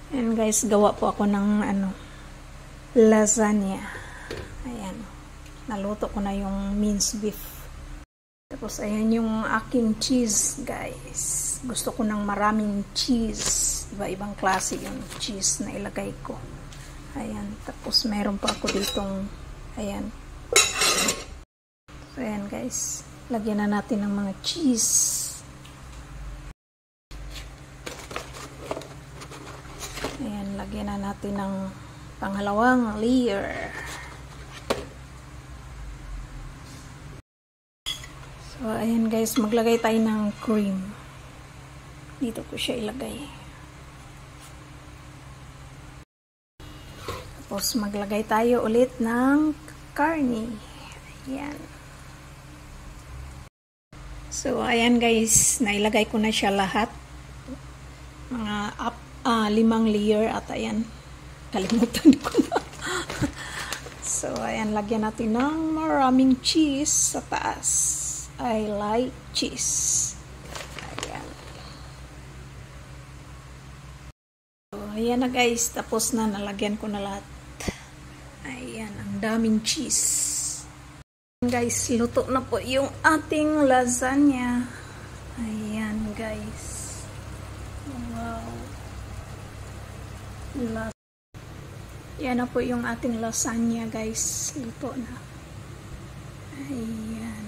And guys, gawa po ako ng lasagna. Ayan. Naluto ko na yung minced beef. Tapos ayan yung aking cheese, guys. Gusto ko ng maraming cheese. Iba-ibang klase yung cheese na ilagay ko. Ayan. Tapos meron pa ako ditong ayan. So ayan guys. Lagyan na natin ng mga cheese. Ayan, lagyan na natin ng pangalawang layer. So, ayan guys, maglagay tayo ng cream. Dito ko siya ilagay. Tapos, maglagay tayo ulit ng karne. Ayan. So, ayan guys, nailagay ko na siya lahat. Mga 5 layer at ayan, kalimutan ko na. So, ayan, lagyan natin ng maraming cheese sa taas. I like cheese. Ayan. So, ayan na guys, tapos na, nalagyan ko na lahat. Ayan, ang daming cheese. Guys, luto na po yung ating lasagna. Ayan guys. Wow. Yan na po yung ating lasagna guys. Luto na. Ayan.